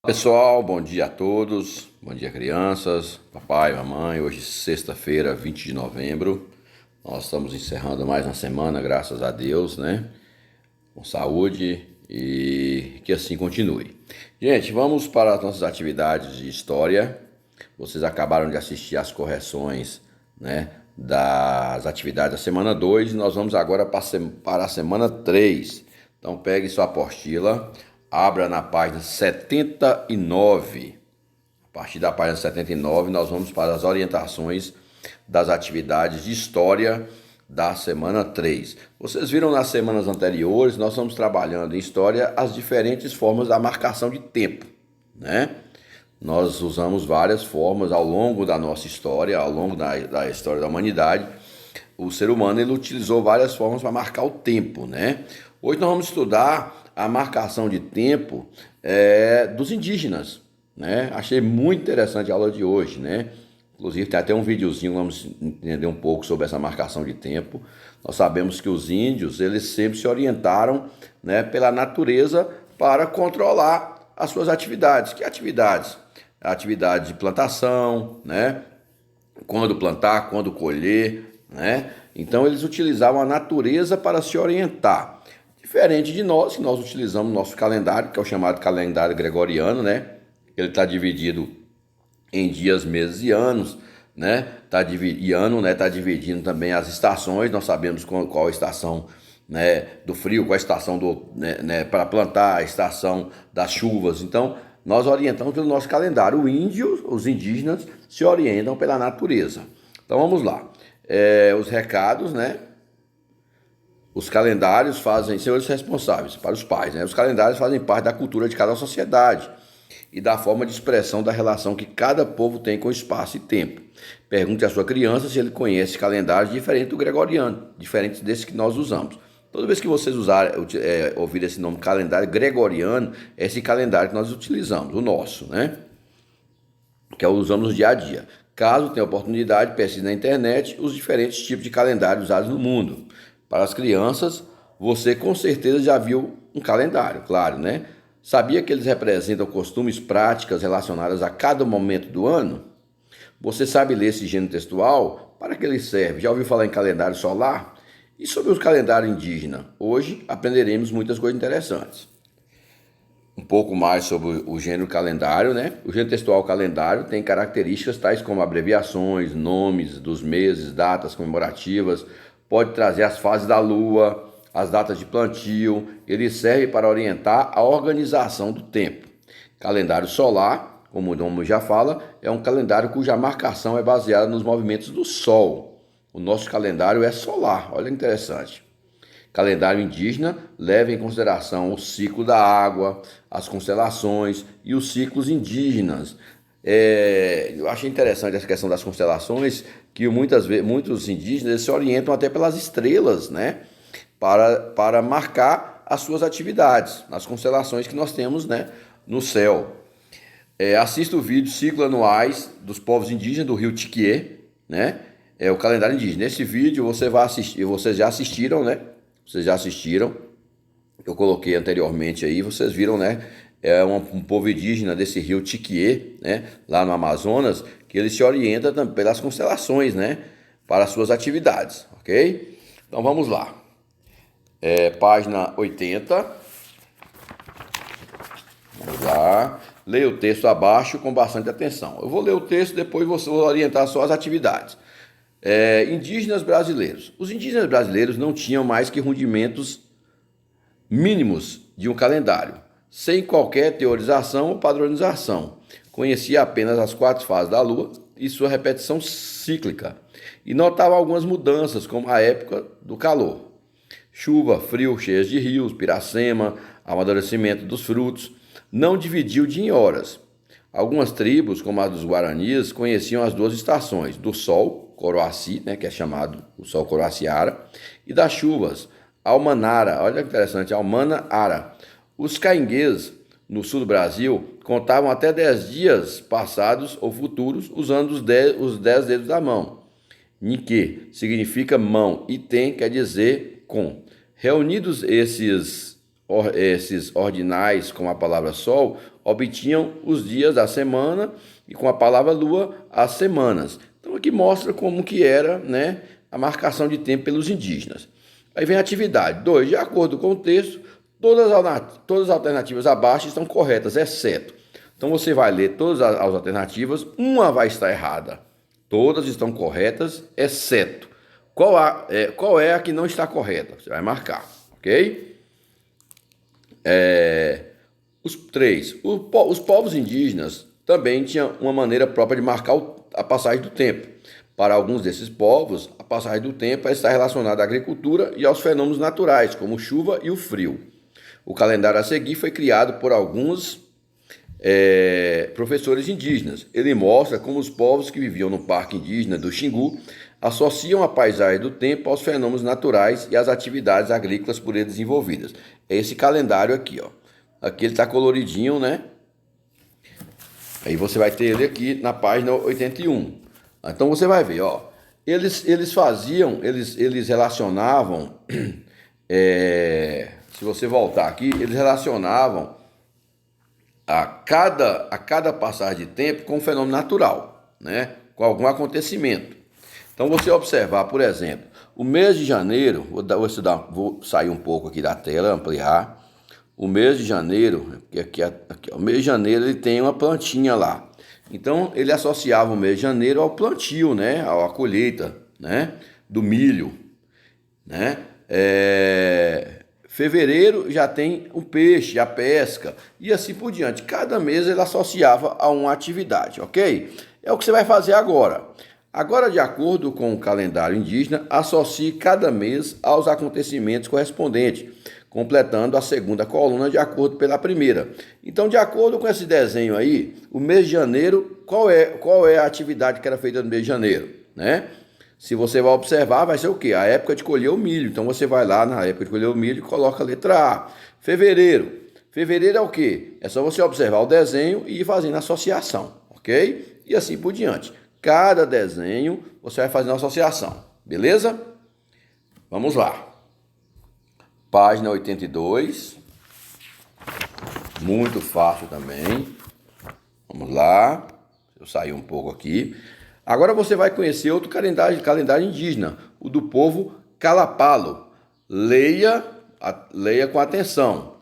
Pessoal, bom dia a todos, bom dia crianças, papai, mamãe. Hoje sexta-feira, 20 de novembro, nós estamos encerrando mais uma semana, graças a Deus, né? Com saúde e que assim continue. Gente, vamos para as nossas atividades de história. Vocês acabaram de assistir às correções, né, das atividades da semana 2 e nós vamos agora para a semana 3. Então pegue sua apostila, abra na página 79. A partir da página 79 nós vamos para as orientações das atividades de história da semana 3. Vocês viram nas semanas anteriores, nós estamos trabalhando em história as diferentes formas da marcação de tempo, né? Nós usamos várias formas ao longo da nossa história, ao longo da história da humanidade. O ser humano ele utilizou várias formas para marcar o tempo, né? Hoje nós vamos estudar a marcação de tempo dos indígenas, né? Achei muito interessante a aula de hoje, né? Inclusive tem até um videozinho, vamos entender um pouco sobre essa marcação de tempo. Nós sabemos que os índios, eles sempre se orientaram, né, pela natureza para controlar as suas atividades. Que atividades? A atividade de plantação, né? Quando plantar, quando colher, né? Então eles utilizavam a natureza para se orientar. Diferente de nós, que nós utilizamos nosso calendário, que é o chamado calendário gregoriano, né? Ele está dividido em dias, meses e anos, né? Tá dividindo também as estações. Nós sabemos qual a estação, né, do frio, qual a estação para plantar, a estação das chuvas. Então, nós orientamos pelo nosso calendário. Os indígenas, se orientam pela natureza. Então, vamos lá. Os recados, né? Os calendários são eles responsáveis para os pais, né? Os calendários fazem parte da cultura de cada sociedade e da forma de expressão da relação que cada povo tem com espaço e tempo. Pergunte à sua criança se ele conhece calendários diferentes do gregoriano, diferentes desses que nós usamos. Toda vez que vocês ouvir esse nome calendário gregoriano, é esse calendário que nós utilizamos, o nosso, né? Que usamos no dia a dia. Caso tenha oportunidade, pesquise na internet os diferentes tipos de calendário usados no mundo. Para as crianças, você com certeza já viu um calendário, claro, né? Sabia que eles representam costumes, práticas relacionadas a cada momento do ano? Você sabe ler esse gênero textual? Para que ele serve? Já ouviu falar em calendário solar? E sobre o calendário indígena? Hoje aprenderemos muitas coisas interessantes. Um pouco mais sobre o gênero calendário, né? O gênero textual calendário tem características tais como abreviações, nomes dos meses, datas comemorativas, pode trazer as fases da lua, as datas de plantio. Ele serve para orientar a organização do tempo. Calendário solar, como o nome já fala, é um calendário cuja marcação é baseada nos movimentos do Sol. O nosso calendário é solar, olha que interessante. Calendário indígena leva em consideração o ciclo da água, as constelações e os ciclos indígenas. Eu achei interessante essa questão das constelações, que muitos indígenas eles se orientam até pelas estrelas, né? Para marcar as suas atividades, nas constelações que nós temos, né, no céu. Assista o vídeo Ciclos Anuais dos Povos Indígenas do Rio Tiquié, né? É o calendário indígena. Nesse vídeo você vai assistir, vocês já assistiram, né? Vocês já assistiram. Eu coloquei anteriormente aí, vocês viram, né? É um povo indígena desse rio Tiquié, né? Lá no Amazonas, que ele se orienta também pelas constelações, né? Para as suas atividades, ok? Então vamos lá. Página 80. Vamos lá. Leia o texto abaixo com bastante atenção. Eu vou ler o texto, depois vou orientar só as atividades. Indígenas brasileiros. Os indígenas brasileiros não tinham mais que rudimentos mínimos de um calendário, sem qualquer teorização ou padronização. Conhecia apenas as 4 fases da lua e sua repetição cíclica, e notava algumas mudanças, como a época do calor. Chuva, frio, cheias de rios, piracema, amadurecimento dos frutos. Não dividia o dia em horas. Algumas tribos, como a dos Guaranis, conheciam as 2 estações, do sol, Coroaci, né, que é chamado o sol Coroaciara, e das chuvas, Almanara. Olha que interessante, Almanara. Os cainguês, no sul do Brasil, contavam até 10 dias passados ou futuros, usando os 10 dedos da mão. Nique significa mão e tem quer dizer com. Reunidos esses esses ordinais com a palavra sol obtinham os dias da semana e com a palavra lua as semanas. Então aqui mostra como que era, né, a marcação de tempo pelos indígenas. Aí vem a atividade 2. De acordo com o texto, todas as alternativas abaixo estão corretas, exceto. Então você vai ler todas as alternativas, uma vai estar errada. Todas estão corretas, exceto. Qual é a que não está correta? Você vai marcar, ok? Os povos indígenas também tinham uma maneira própria de marcar a passagem do tempo. Para alguns desses povos, a passagem do tempo está relacionada à agricultura e aos fenômenos naturais, como chuva e o frio. O calendário a seguir foi criado por alguns professores indígenas. Ele mostra como os povos que viviam no Parque Indígena do Xingu associam a paisagem do tempo aos fenômenos naturais e às atividades agrícolas por eles desenvolvidas. É esse calendário aqui, ó. Aqui ele está coloridinho, né? Aí você vai ter ele aqui na página 81. Então você vai ver, ó. Eles relacionavam, se você voltar aqui, eles relacionavam a cada passagem de tempo com um fenômeno natural, né? Com algum acontecimento. Então você observar, por exemplo, o mês de janeiro, vou sair um pouco aqui da tela, ampliar. O mês de janeiro, o mês de janeiro ele tem uma plantinha lá. Então ele associava o mês de janeiro ao plantio, né? À colheita, né? Do milho, né? Fevereiro já tem o peixe, a pesca e assim por diante. Cada mês ele associava a uma atividade, ok? É o que você vai fazer agora. Agora, de acordo com o calendário indígena, associe cada mês aos acontecimentos correspondentes, completando a segunda coluna de acordo pela primeira. Então, de acordo com esse desenho aí, o mês de janeiro, qual é a atividade que era feita no mês de janeiro, né? Se você vai observar, vai ser o quê? A época de colher o milho. Então, você vai lá na época de colher o milho e coloca a letra A. Fevereiro. Fevereiro é o quê? É só você observar o desenho e ir fazendo associação, ok? E assim por diante. Cada desenho você vai fazendo associação, beleza? Vamos lá. Página 82. Muito fácil também. Vamos lá. Eu saí um pouco aqui. Agora você vai conhecer outro calendário indígena, o do povo Kalapalo. Leia com atenção.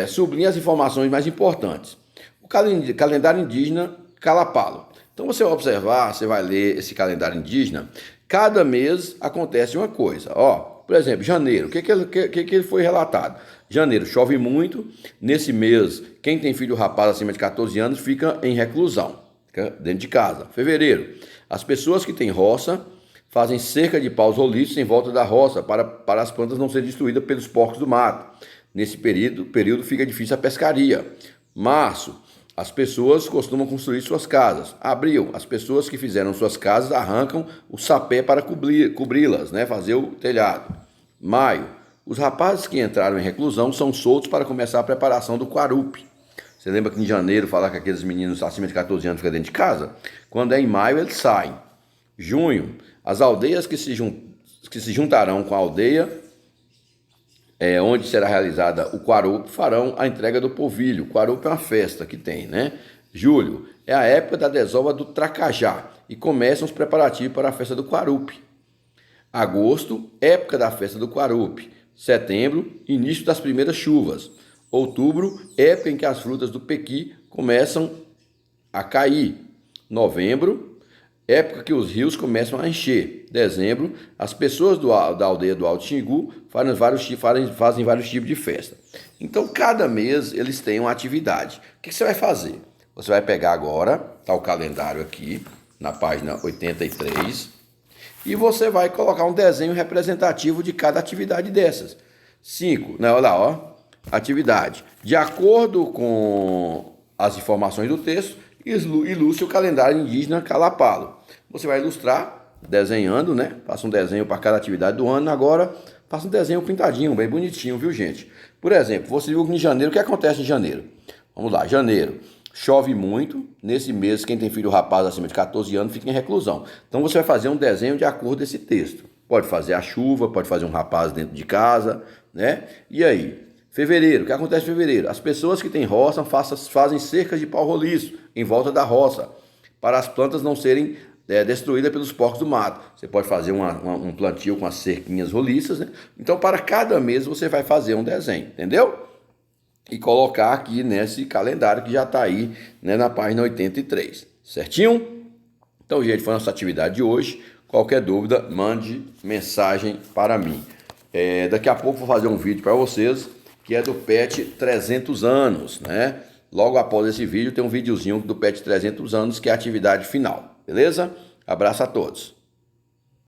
Sublinhe as informações mais importantes. O calendário indígena Kalapalo. Então você vai observar, você vai ler esse calendário indígena, cada mês acontece uma coisa. Ó, por exemplo, janeiro, o que foi relatado? Janeiro chove muito, nesse mês quem tem filho rapaz acima de 14 anos fica em reclusão, fica dentro de casa. Fevereiro, as pessoas que têm roça fazem cerca de paus roliços em volta da roça para as plantas não serem destruídas pelos porcos do mato. Nesse período fica difícil a pescaria. Março, as pessoas costumam construir suas casas. Abril, as pessoas que fizeram suas casas arrancam o sapé para cobri-las, né? Fazer o telhado. Maio, os rapazes que entraram em reclusão são soltos para começar a preparação do quarupi. Você lembra que em janeiro falar que aqueles meninos acima de 14 anos ficam dentro de casa? Quando é em maio eles saem. Junho, as aldeias que se juntarão com a aldeia onde será realizada o Quarupi, farão a entrega do povilho. O Quarupi é uma festa que tem, né? Julho é a época da desova do Tracajá e começam os preparativos para a festa do Quarupi. Agosto, época da festa do Quarupi. Setembro, início das primeiras chuvas. Outubro, época em que as frutas do pequi começam a cair. Novembro, época que os rios começam a encher. Dezembro, as pessoas da aldeia do Alto Xingu fazem vários tipos de festa. Então, cada mês eles têm uma atividade. O que você vai fazer? Você vai pegar agora, está o calendário aqui, na página 83, e você vai colocar um desenho representativo de cada atividade dessas. 5, né? Olha lá, ó, atividade. De acordo com as informações do texto, ilustre o calendário indígena Kalapalo. Você vai ilustrar desenhando, né? Faça um desenho para cada atividade do ano. Agora, faça um desenho pintadinho, bem bonitinho, viu, gente? Por exemplo, você viu que em janeiro, o que acontece em janeiro? Vamos lá, janeiro. Chove muito. Nesse mês, quem tem filho rapaz acima de 14 anos fica em reclusão. Então, você vai fazer um desenho de acordo com esse texto. Pode fazer a chuva, pode fazer um rapaz dentro de casa, né? E aí? Fevereiro, o que acontece em fevereiro? As pessoas que têm roça fazem cercas de pau roliço em volta da roça, para as plantas não serem destruídas pelos porcos do mato. Você pode fazer um plantio com as cerquinhas roliças, né? Então, para cada mês você vai fazer um desenho, entendeu? E colocar aqui nesse calendário que já está aí, né, na página 83, certinho? Então, gente, foi a nossa atividade de hoje. Qualquer dúvida, mande mensagem para mim. Daqui a pouco vou fazer um vídeo para vocês, que é do PET 300 anos, né? Logo após esse vídeo tem um videozinho do PET 300 anos, que é a atividade final, beleza? Abraço a todos.